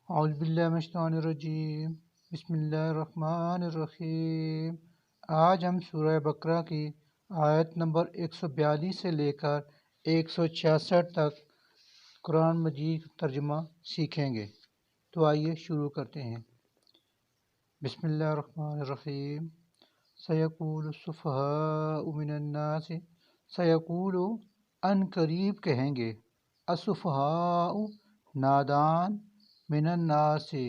اعوذ باللہ من الشیطان الرجیم، بسم اللہ الرحمن الرحیم۔ آج ہم سورہ بقرہ کی آیت نمبر 142 سے لے کر 166 تک قرآن مجید ترجمہ سیکھیں گے۔ تو آئیے شروع کرتے ہیں۔ بسم اللہ الرحمن الرحیم۔ سیقول السفہاء من الناس، سیقول ان قریب کہیں گے، السفہاء نادان، من الناس سے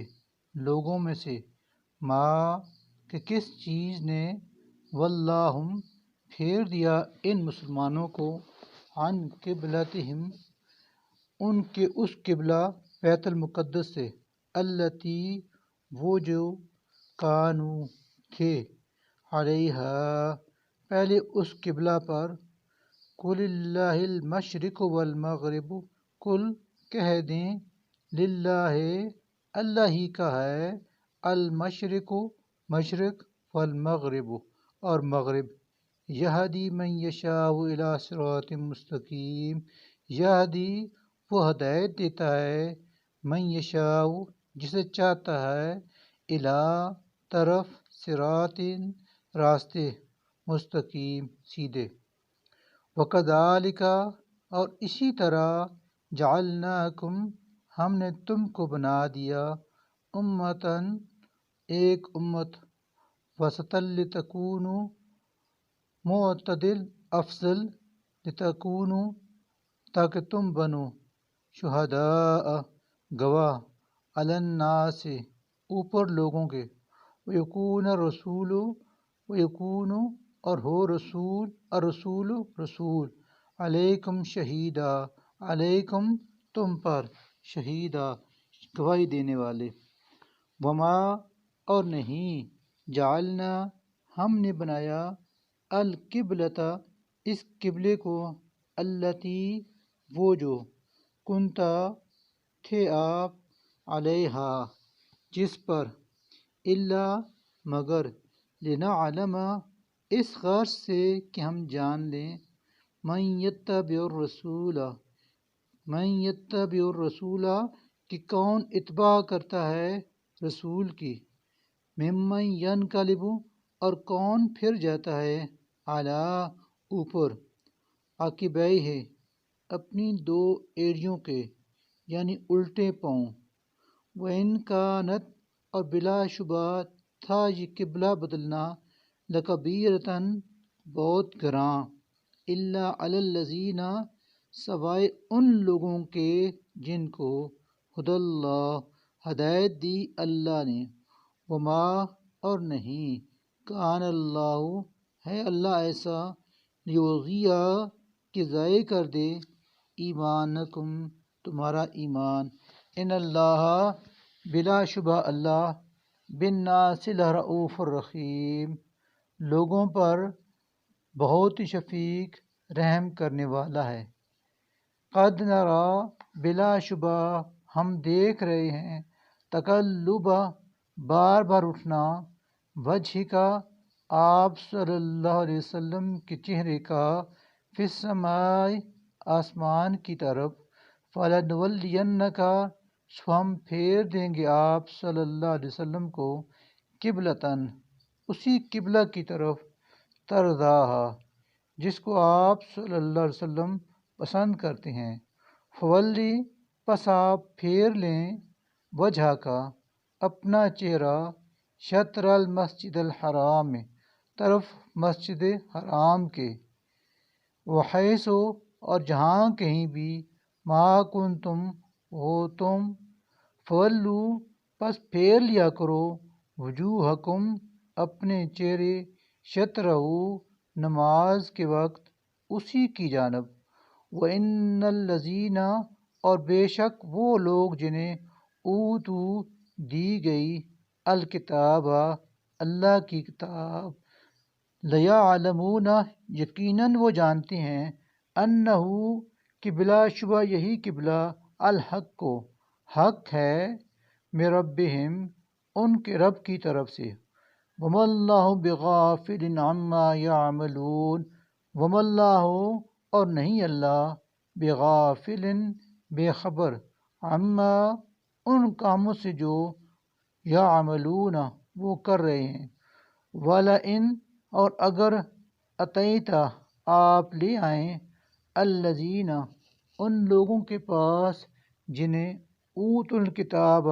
لوگوں میں سے، ما کہ کس چیز نے، واللہم پھیر دیا ان مسلمانوں کو، عن قبلتہم ان کے اس قبلہ بیت المقدس سے، التی وہ جو، کانو تھے، علیہا پہلے اس قبلہ پر، قل اللہ المشرق والمغرب قل کہہ دیں، للہ اللہ ہی کا ہے، المشرق مشرق، والمغرب اور مغرب، یہدی من یشاء الی صراط مستقیم، یہدی وہ ہدایت دیتا ہے، من یشاء جسے چاہتا ہے، الی طرف، صراط راستے، مستقیم سیدھے، وَكَذَلِكَ اور اسی طرح، جعلناکم ہم نے تم کو بنا دیا، امتاً ایک امت، وسطاً لتکونوا معتدل افضل، لتکونوا تاکہ تم بنو، شہداء گواہ، علی الناس اوپر لوگوں کے، ویکون الرسول ویکون اور ہو رسول، الرسول رسول، علیکم شہیدا علیکم تم پر، شہیدا گواہی دینے والے، وما اور نہیں، جعلنا ہم نے بنایا، القبلۃ اس قبلے کو، التی وہ جو، کنتا تھے آپ، علیہا جس پر، الا مگر، لنعلم اس غرض سے کہ ہم جان لیں، من یتبع الرسول کہ کون اتباع کرتا ہے رسول کی، ممن ینقلب اور کون پھر جاتا ہے، اعلیٰ اوپر، عقبیہ اپنی دو ایڑیوں کے یعنی الٹے پاؤں، وَإِنْ كَانَتْ اور بلا شبہ تھا یہ قبلہ بدلنا، لَكَبِيرَةً بہت گراں، إِلَّا عَلَى الَّذِينَ سوائے ان لوگوں کے جن کو، ہدی اللہ ہدایت دی اللہ نے، وما اور نہیں، کان اللہ ہے اللہ ایسا، لیضیع کہ ضائع کر دے، ایمانکم تمہارا ایمان، ان اللہ بلا شبہ اللہ، بالناس لرؤوف الرحیم لوگوں پر بہت ہی شفیق رحم کرنے والا ہے۔ قد نرا بلا شبہ ہم دیکھ رہے ہیں، تقلب بار بار اٹھنا، وجہ کا آپ صلی اللہ علیہ وسلم کے چہرے کا، فی السماء آسمان کی طرف، فلنولینک سو ہم پھیر دیں گے آپ صلی اللہ علیہ وسلم کو، قبلتاً اسی قبلہ کی طرف، ترضاہا جس کو آپ صلی اللہ علیہ وسلم پسند کرتے ہیں، فولی پس آپ پھیر لیں، وجہ کا اپنا چہرہ، شطر المسجد الحرام طرف مسجد حرام کے، وحیث اور جہاں کہیں بھی، ما کنتم ہو تم، فولو پس پھیر لیا کرو، وجوہکم اپنے چہرے، شطرہ نماز کے وقت اسی کی جانب، وَإِنَّ الَّذِينَ اور بے شک وہ لوگ جنہیں، اوتو دی گئی، الکتاب اللہ کی کتاب، لیعلمون یقیناً وہ جانتے ہیں، انہ کہ بلا شبہ یہی قبلہ، الحق کو حق ہے، من ربہم ان کے رب کی طرف سے، وما اللہ بغافل عما یعملون وما اللہ اور نہیں اللہ، بغافل بے خبر، عما ان کاموں سے جو یعملون وہ کر رہے ہیں، وَلَئِن اور اگر اتیتا آپ لے آئیں الذین ان لوگوں کے پاس جنہیں اوت الکتاب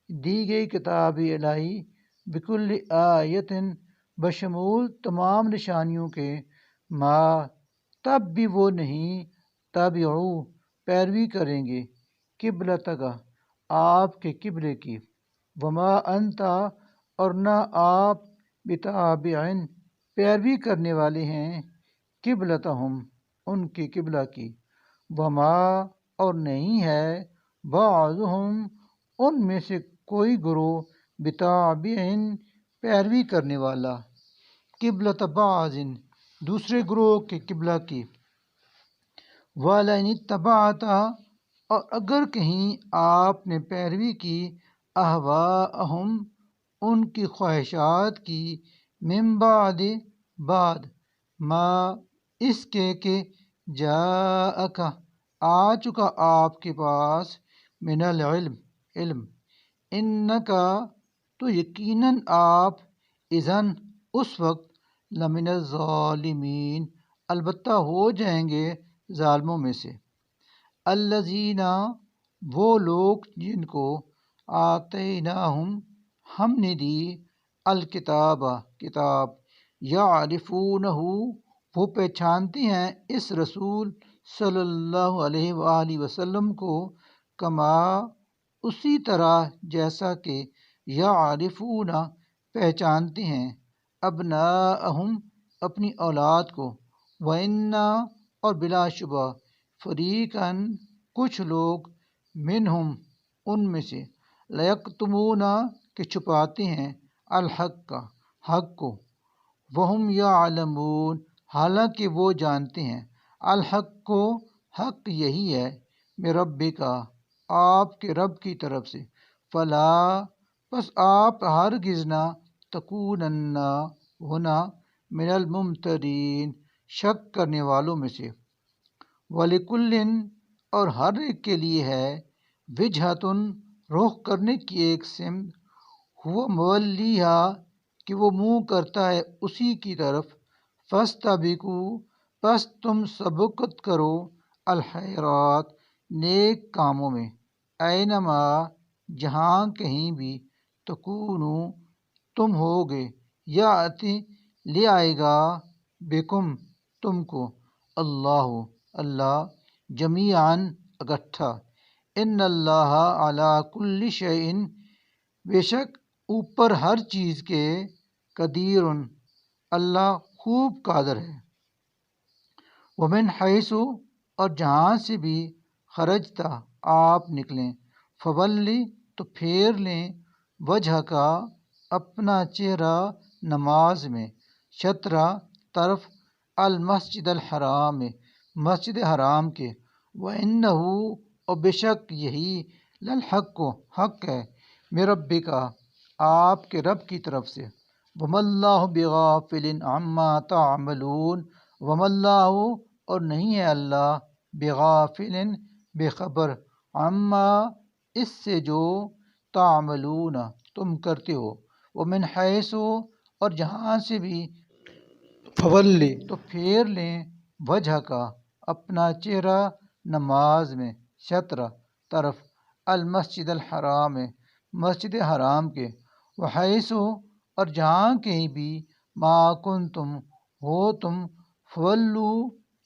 دی گئی کتاب الہی بکل آیتن بشمول تمام نشانیوں کے، ما تب بھی وہ نہیں تابعو پیروی کریں گے قبلتک آپ کے قبلے کی، وما انتا اور نہ آپ بتابعن پیروی کرنے والے ہیں قبلتہم ان کی قبلہ کی، وما اور نہیں ہے بعضہم ان میں سے کوئی گروہ بتابعن پیروی کرنے والا قبلۃ بعض دوسرے گروہ کے قبلہ کی، وَلَئِنِ اتَّبَعْتَ اور اگر کہیں آپ نے پیروی کی اہواءہم ان کی خواہشات کی، من بعد بعد ما اس کے کہ جاءک آ چکا آپ کے پاس من العلم علم، انکا تو یقیناً آپ اذن اس وقت لمن الظالمین البتہ ہو جائیں گے ظالموں میں سے، الذین وہ لوگ جن کو آتیناہم ہم نے دی الکتاب کتاب، یعرفونہ وہ پہچانتے ہیں اس رسول صلی اللہ علیہ وآلہ وسلم کو، کما اسی طرح جیسا کہ یعرفون پہچانتے ہیں ابناءہم اپنی اولاد کو، وَإِنَّا اور بلا شبہ فریقاً کچھ لوگ منہم ان میں سے لیکتمون کہ چھپاتے ہیں الحق کا حق کو، وہم یعلمون حالانکہ وہ جانتے ہیں، الحق کو حق یہی ہے، من ربک آپ کے رب کی طرف سے، فلا پس آپ ہرگز نہ تکونن ہونا من الممترین شک کرنے والوں میں سے، وَلِكُلٍّ اور ہر ایک کے لیے ہے وجہتن رخ کرنے کی ایک سمت، ہوا مولیہا کہ وہ منہ کرتا ہے اسی کی طرف، فاستبقوا پس تم سبقت کرو الخیرات نیک کاموں میں، اینما جہاں کہیں بھی تکونو تم ہوگے، یاتی لے آئے گا بکم تم کو اللہ اللہ جمیعاً اکٹھا، ان اللہ علی کل شیء بے شک اوپر ہر چیز کے قدیر اللہ خوب قادر ہے، ومن حیث اور جہاں سے بھی خرجتا آپ نکلیں، فولی تو پھیر لیں وجہ کا اپنا چہرہ نماز میں، شطرہ طرف المسجد الحرام مسجد حرام کے، وَإِنَّهُ اور بے شک یہی للحق حق ہے، من ربک آپ کے رب کی طرف سے، وَمَا اللَّهُ بِغَافِلٍ عَمَّا تَعْمَلُونَ وَمَا اللَّهُ اور نہیں ہے اللہ بغافل بے خبر عما اس سے جو تعملون تم کرتے ہو، ومن حیث اور جہاں سے بھی فولی تو پھیر لیں وجہ کا اپنا چہرہ نماز میں، شطرہ طرف المسجد الحرام مسجد حرام کے، وحیث اور جہاں کہیں بھی ما کنتم ہو تم، فولو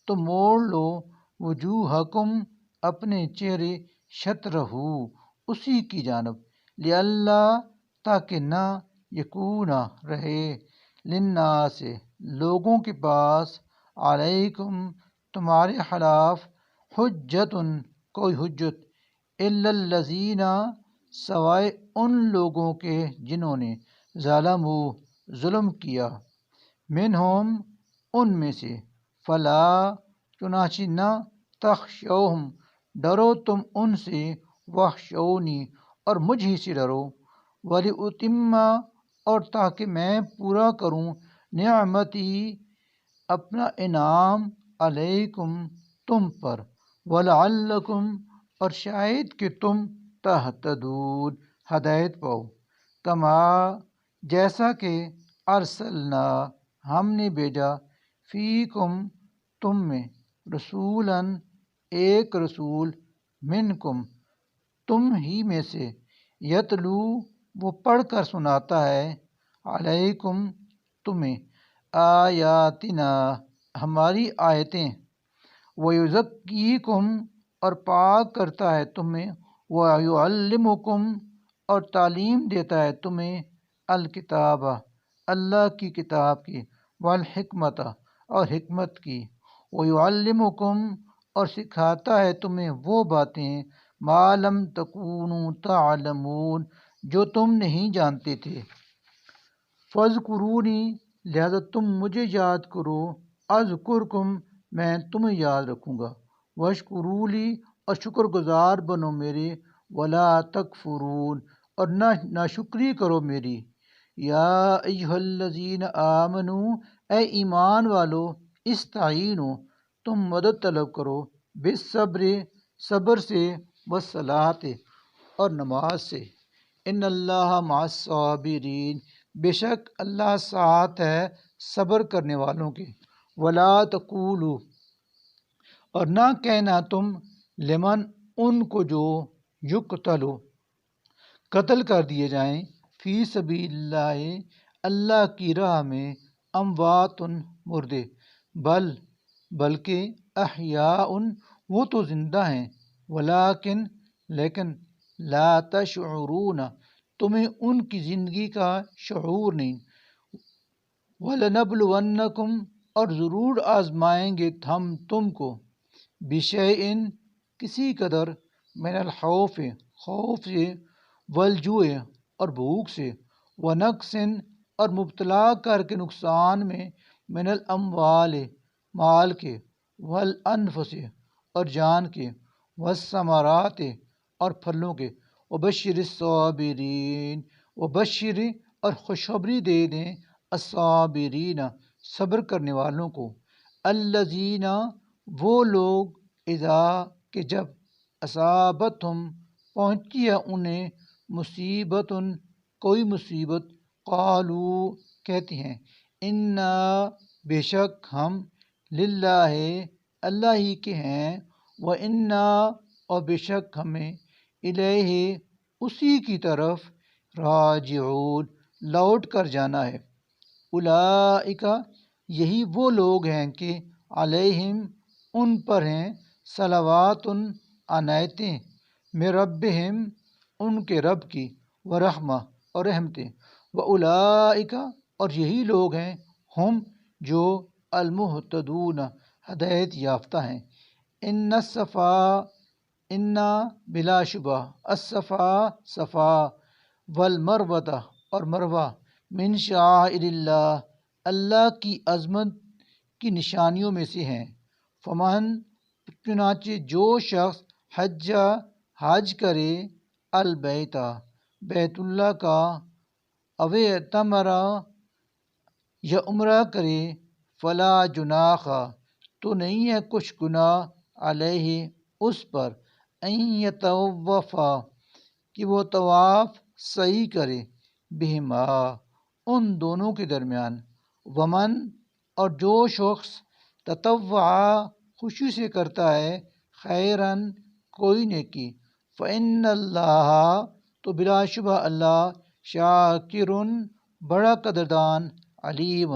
تو موڑ لو وجوہکم اپنے چہرے شطرہ اسی کی جانب، لئلا تاکہ نہ یکونا رہے للناس لوگوں کے پاس علیکم تمہارے خلاف حجت کوئی حجت، الا الذین سوائے ان لوگوں کے جنہوں نے ظلموا ظلم کیا، منہم ان میں سے، فلا چنانچہ نہ تخشوہم ڈرو تم ان سے، واخشونی اور مجھ ہی سے ڈرو، وَلِأُتِمَّ اور تاکہ میں پورا کروں نعمتی اپنا انعام علیکم تم پر، وَلَعَلَّکُمْ اور شاید کہ تم تہتدون ہدایت پاؤ، کما جیسا کہ ارسلنا ہم نے بھیجا فیکم تم میں رسولاً ایک رسول منکم تم ہی میں سے یتلو وہ پڑھ کر سناتا ہے علیکم تمہیں آیاتنا ہماری آیتیں ویزکیکم اور پاک کرتا ہے تمہیں ویعلمکم اور تعلیم دیتا ہے تمہیں الکتاب اللہ کی کتاب کی والحکمت اور حکمت کی ویعلمکم اور سکھاتا ہے تمہیں وہ باتیں ما لم تکونوا تعلمون جو تم نہیں جانتے تھے فاذکرونی لہذا تم مجھے یاد کرو اذکرکم میں تمہیں یاد رکھوں گا واشکرولی اور شکر گزار بنو میرے ولا تکفرون اور نہ ناشکری کرو میری یا ایھا الذین آمنو اے ایمان والو استعینوا تم مدد طلب کرو بالصبر صبر سے والصلاۃ اور نماز سے ان اللہ مع الصابرین بے شک اللہ ساتھ ہے صبر کرنے والوں کے ولا تقولوا اور نہ کہنا تم لمن ان کو جو یقتلو قتل کر دیے جائیں فی سبیل اللہ اللہ کی راہ میں اموات مردے بلکہ احیاء وہ تو زندہ ہیں ولیکن لیکن لا تشعرون تمہیں ان کی زندگی کا شعور نہیں وَلَنَبْلُوَنَّكُمْ اور ضرور آزمائیں گے ہم تم کو بِشَيْءٍ کسی قدر من الخوف خوف سے والجوع اور بھوک سے وَنَقْصٍ اور مبتلا کر کے نقصان میں من الاموال مال کے والانفس اور جان کے والثمرات اور پھلوں کے وبشر الصابرین وبشر اور خوشخبری دے دیں الصابرین صبر کرنے والوں کو الذین وہ لوگ اذا کہ جب اصابتہم پہنچی ہے انہیں مصیبت کوئی مصیبت قالو کہتی ہیں انا بے شک ہم للہ اللہ ہی کے ہیں وانا اور بے شک ہمیں الیہ اسی کی طرف راجعون لوٹ کر جانا ہے اولئک یہی وہ لوگ ہیں کہ علیہم ان پر ہیں صلوات عنایتیں من ربہم ان کے رب کی ورحمہ اور رحمتیں واولئک اور یہی لوگ ہیں ہم جو المہتدون ہدایت یافتہ ہیں ان الصفا ان بلا شبہ الصفا صفا والمروہ اور مروہ من شعائر اللہ اللہ کی عظمت کی نشانیوں میں سے ہیں فمن چنانچہ جو شخص حج کرے البیت بیت اللہ کا او اعتمرا یا عمرہ کرے فلا جناح تو نہیں ہے کچھ گناہ علیہ اس پر ان یطوفا کہ وہ طواف صحیح کرے بہما ان دونوں کے درمیان ومن اور جو شخص تطوع خوشی سے کرتا ہے خیرن کوئی نیکی فإن اللہ تو بلا شبہ اللہ شاکر بڑا قدردان علیم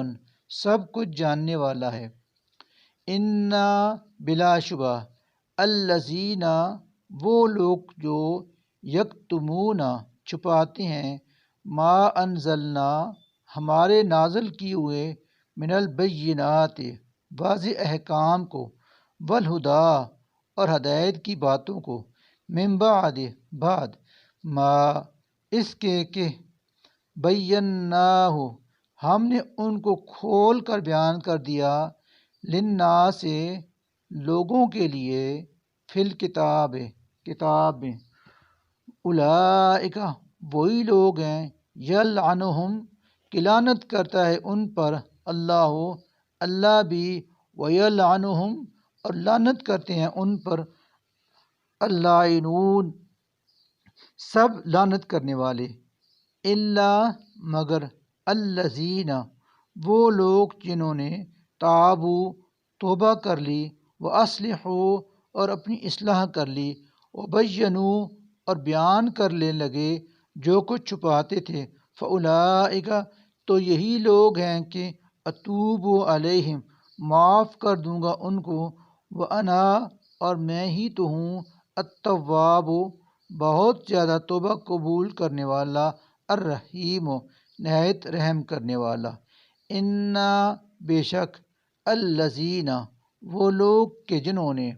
سب کچھ جاننے والا ہے ان بلا شبہ الذین وہ لوگ جو یکتمون چھپاتے ہیں ما انزلنا ہمارے نازل کیے ہوئے من البینات واضح احکام کو والہدا اور ہدایت کی باتوں کو من بعد ما اس کے کہ بیناہ ہم نے ان کو کھول کر بیان کر دیا للناس لوگوں کے لیے فی الکتاب کتاب میں اولئک وہی لوگ ہیں یلعنہم کہ لعنت کرتا ہے ان پر اللہ بھی ویلعنہم اور لعنت کرتے ہیں ان پر اللاعنون سب لعنت کرنے والے، الا مگر الذین وہ لوگ جنہوں نے تابو توبہ کر لی، و اصلحوا اور اپنی اصلاح کر لی، و بینو اور بیان کرنے لگے جو کچھ چھپاتے تھے، فاولئک تو یہی لوگ ہیں کہ اتوب علیہم معاف کر دوں گا ان کو، وانا اور میں ہی تو ہوں التواب بہت زیادہ توبہ قبول کرنے والا، الرحیم نہایت رحم کرنے والا۔ انا بے شک الذین وہ لوگ کہ جنہوں نے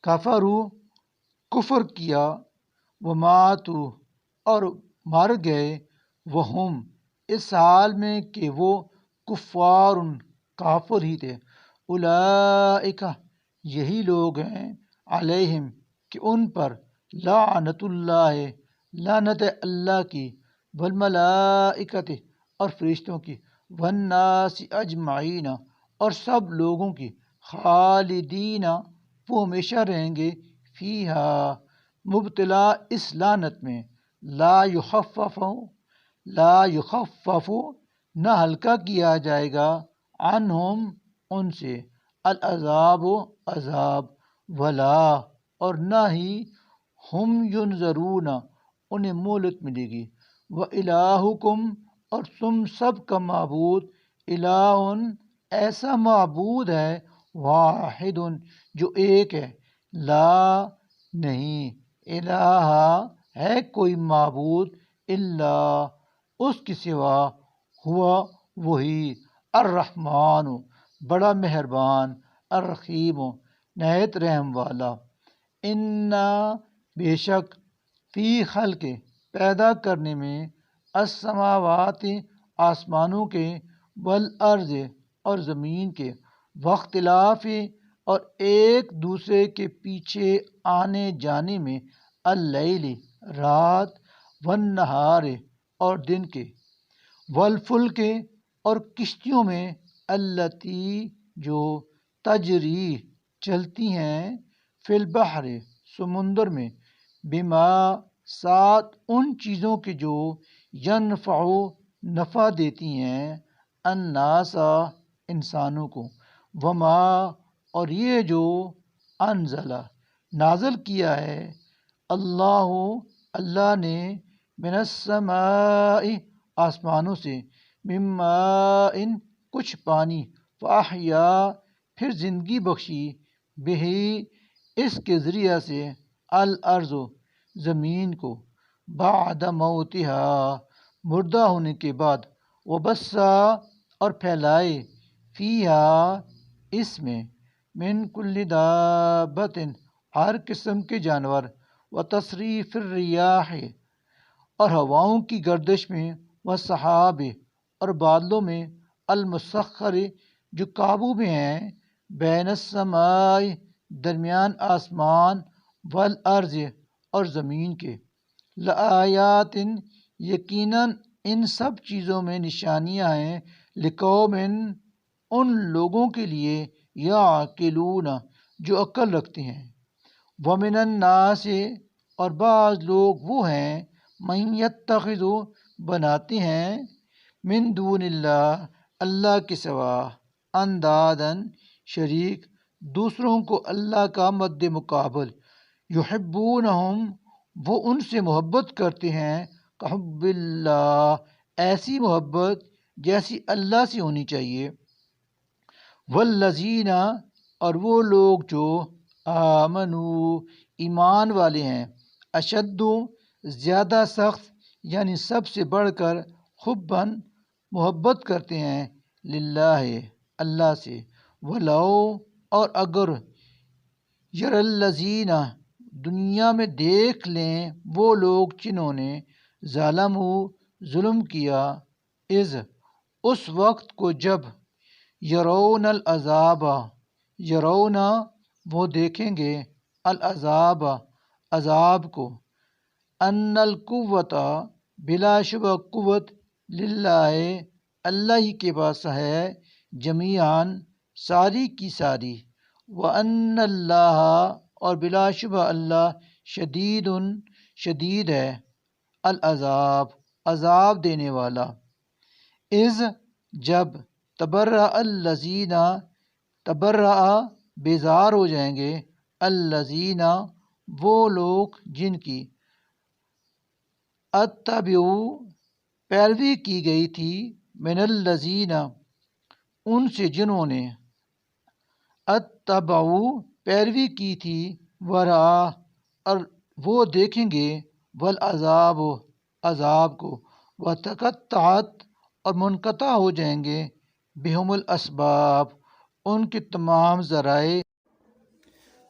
کفروا کفر کیا، وماتوا اور مر گئے، وہم اس حال میں کہ وہ کفار کافر ہی تھے، اولئک یہی لوگ ہیں، علیہم کہ ان پر لعنت اللہ لعنت اللہ کی، والملائکۃ اور فرشتوں کی، والناس اجمعین اور سب لوگوں کی، خالدین وہ ہمیشہ رہیں گے، فیہا مبتلا اس لعنت میں، لا یخفف نہ ہلکا کیا جائے گا، عنہم ان سے، العذاب عذاب، ولا اور نہ ہی ہم ینظرون انہیں مہلت ملے گی، وَإِلَٰهُكُمْ اور تم سب کا معبود، الہ ایسا معبود ہے، واحد جو ایک ہے، لا نہیں الہ ہے کوئی معبود، الا اس کے سوا، ہوا وہی، الرحمن بڑا مہربان، الرحیم نہایت رحم والا۔ انا بے شک فی خلق پیدا کرنے میں، السماوات آسمانوں کے، والارض اور زمین کے، واختلاف اور ایک دوسرے کے پیچھے آنے جانے میں، اللیل رات، والنہار اور دن کے، والفلک اور کشتیوں میں، التی جو تجری چلتی ہیں، فی البحر سمندر میں، بما ساتھ ان چیزوں کے جو ینفع نفع دیتی ہیں، الناس انسانوں کو، وما اور یہ جو انزل نازل کیا ہے، اللہ نے، من السماء آسمانوں سے، من ماء کچھ پانی، فاحیا پھر زندگی بخشی، بہی اس کے ذریعہ سے، الارض زمین کو، بعد موتها مردہ ہونے کے بعد، وبثا اور پھیلائے، فیہا اس میں، من کل دابۃ ہر قسم کے جانور، وتصریف الریاح اور ہواؤں کی گردش میں، والسحاب اور بادلوں میں، المسخر جو قابو میں ہیں، بین السماء درمیان آسمان، والارض اور زمین کے، لآیات یقیناً ان سب چیزوں میں نشانیاں ہیں، لقوم ان لوگوں کے لیے، یعقلون جو عقل رکھتے ہیں، ومن الناس اور بعض لوگ وہ ہیں، من یتخذ بناتے ہیں، من دون اللہ اللہ کے سوا، اندادن شریک، دوسروں کو اللہ کا مد مقابل، یحبونہم وہ ان سے محبت کرتے ہیں، کحب اللہ ایسی محبت جیسی اللہ سے ہونی چاہیے، والذین اور وہ لوگ جو آمنوا ایمان والے ہیں، اشد زیادہ سخت یعنی سب سے بڑھ کر، حباً محبت کرتے ہیں، للہ اللہ سے، ولو اور اگر، یر الذین دنیا میں دیکھ لیں وہ لوگ جنہوں نے، ظلموا ظلم کیا، اذ اس وقت کو جب، یرون العذاب یرون وہ دیکھیں گے، العذاب عذاب کو، ان القوت بلا شبہ قوت، للہ اللہ ہی کے پاس ہے، جمیعاً ساری کی ساری، وان اللہ اور بلا شبہ اللہ، شدید شدید ہے، العذاب عذاب دینے والا۔ اذ جب تبرأ الذین تبرأ بیزار ہو جائیں گے، الذین وہ لوگ جن کی اتبعوا پیروی کی گئی تھی، من الذین ان سے جنہوں نے اتبعوا پیروی کی تھی، ورا اور وہ دیکھیں گے، والعذاب عذاب کو، وتقطعت اور منقطع ہو جائیں گے، بہم الاسباب ان کے تمام ذرائع۔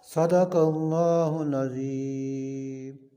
صدق اللہ العظیم۔